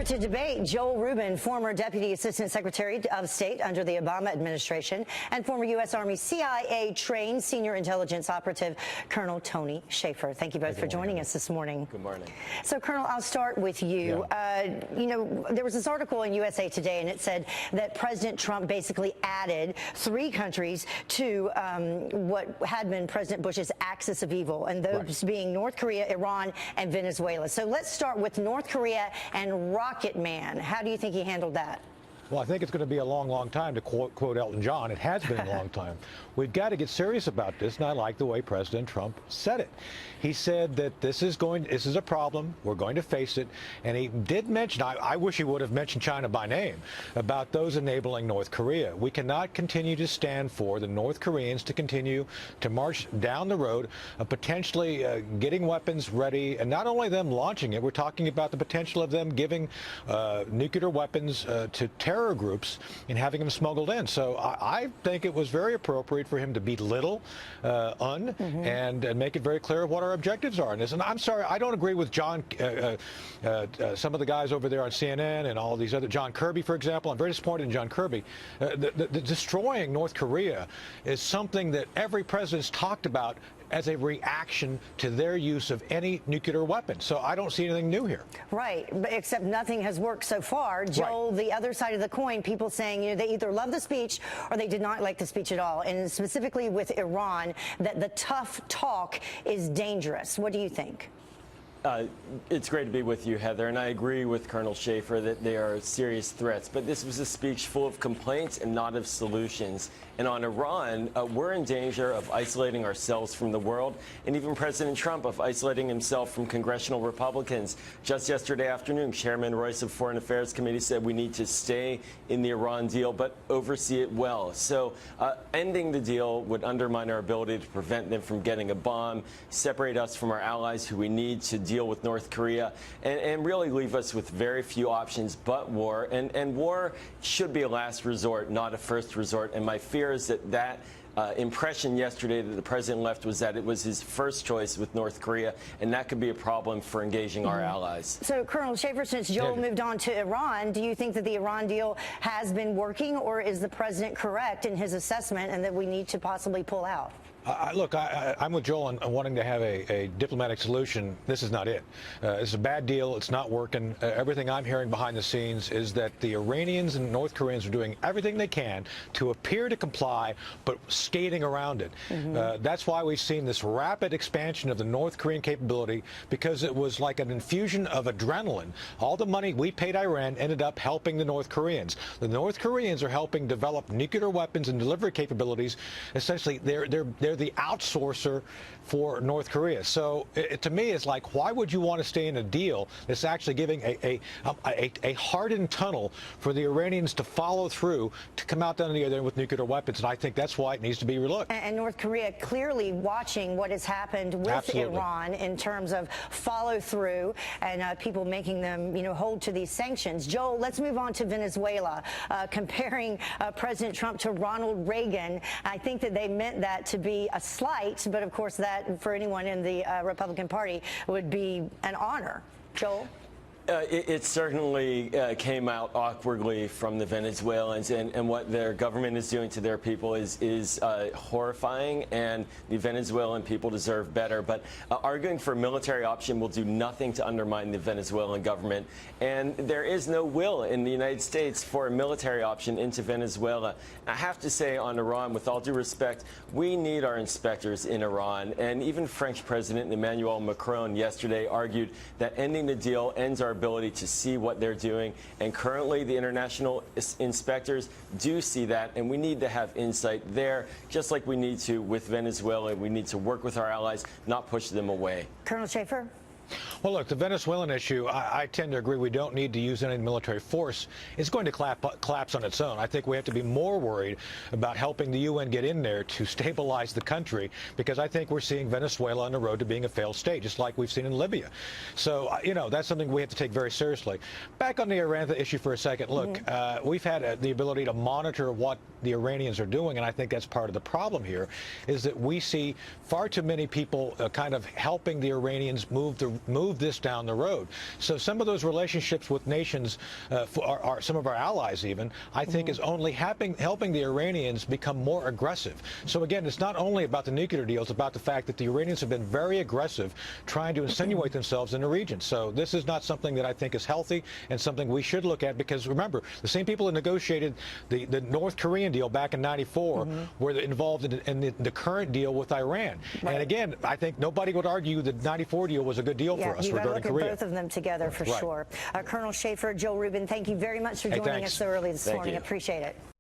To debate, Joel Rubin, former Deputy Assistant Secretary of State under the Obama administration, and former U.S. Army CIA-trained senior intelligence operative, Colonel Tony Shaffer. Thank you both for joining us this morning. Good morning. So, Colonel, I'll start with you. There was this article in USA Today, and it said that President Trump basically added 3 countries to what had been President Bush's axis of evil, and those being North Korea, Iran, and Venezuela. So let's start with North Korea and Rocket Man. How do you think he handled that? Well, I think it's going to be a long, long time, to quote Elton John. It has been a long time. We've got to get serious about this, and I like the way President Trump said it. He said that this is a problem. We're going to face it. And he did mention, I wish he would have mentioned China by name, about those enabling North Korea. We cannot continue to stand for the North Koreans to continue to march down the road of potentially getting weapons ready, and not only them launching it, we're talking about the potential of them giving nuclear weapons to terror groups and having them smuggled in. So I think it was very appropriate for him to belittle and make it very clear what our objectives are in this. And I'm sorry, I don't agree with John, some of the guys over there on CNN and all these other, John Kirby, for example. I'm very disappointed in John Kirby. The destroying North Korea is something that every president's talked about as a reaction to their use of any nuclear weapon. So I don't see anything new here. Right, except nothing has worked so far. Joel, the other side of the coin, people saying they either love the speech or they did not like the speech at all. And specifically with Iran, that the tough talk is dangerous. What do you think? It's great to be with you, Heather, and I agree with Colonel Shaffer that they are serious threats. But this was a speech full of complaints and not of solutions. And on Iran, we're in danger of isolating ourselves from the world, and even President Trump of isolating himself from congressional Republicans. Just yesterday afternoon, Chairman Royce of Foreign Affairs Committee said we need to stay in the Iran deal, but oversee it well. So ending the deal would undermine our ability to prevent them from getting a bomb, separate us from our allies who we need to deal with North Korea, and really leave us with very few options but war. And war should be a last resort, not a first resort. And my fear is that impression yesterday that the president left was that it was his first choice with North Korea, and that could be a problem for engaging our allies. So, Colonel Shaffer, since Joel moved on to Iran, do you think that the Iran deal has been working, or is the president correct in his assessment and that we need to possibly pull out? Look, I'm with Joel on wanting to have a diplomatic solution. This is not it. It's a bad deal. It's not working. Everything I'm hearing behind the scenes is that the Iranians and North Koreans are doing everything they can to appear to comply, but skating around it. That's why we've seen this rapid expansion of the North Korean capability, because it was like an infusion of adrenaline. All the money we paid Iran ended up helping the North Koreans. The North Koreans are helping develop nuclear weapons and delivery capabilities. Essentially, they're the outsourcer for North Korea. So to me, it's like, why would you want to stay in a deal that's actually giving a hardened tunnel for the Iranians to follow through to come out down the other end with nuclear weapons? And I think that's why it needs to be relooked. And North Korea clearly watching what has happened with Iran in terms of follow through and people making them, hold to these sanctions. Joel, let's move on to Venezuela. Comparing President Trump to Ronald Reagan, I think that they meant that to be a slight, but of course that for anyone in the Republican Party would be an honor. Joel? It certainly came out awkwardly from the Venezuelans, and what their government is doing to their people is horrifying, and the Venezuelan people deserve better. But arguing for a military option will do nothing to undermine the Venezuelan government, and there is no will in the United States for a military option into Venezuela. I have to say on Iran, with all due respect, we need our inspectors in Iran, and even French President Emmanuel Macron yesterday argued that ending the deal ends our ability to see what they're doing, and currently the international inspectors do see that, and we need to have insight there, just like we need to with Venezuela. We need to work with our allies, not push them away. Colonel Shaffer? Well, look, the Venezuelan issue, I tend to agree we don't need to use any military force. It's going to collapse on its own. I think we have to be more worried about helping the UN get in there to stabilize the country, because I think we're seeing Venezuela on the road to being a failed state, just like we've seen in Libya. So, that's something we have to take very seriously. Back on the Iran issue for a second. Look, we've had the ability to monitor what the Iranians are doing, and I think that's part of the problem here, is that we see far too many people kind of helping the Iranians move move this down the road. So some of those relationships with nations, are some of our allies even, I think is only helping the Iranians become more aggressive. So again, it's not only about the nuclear deal, it's about the fact that the Iranians have been very aggressive trying to insinuate themselves in the region. So this is not something that I think is healthy and something we should look at, because remember, the same people that negotiated the North Korean deal back in '94 were involved in the current deal with Iran. Right. And again, I think nobody would argue the '94 deal was a good deal for us regarding Korea. You got to look at both of them together for sure. Colonel Schaefer, Joe Rubin, thank you very much for joining us so early this morning. You. Appreciate it.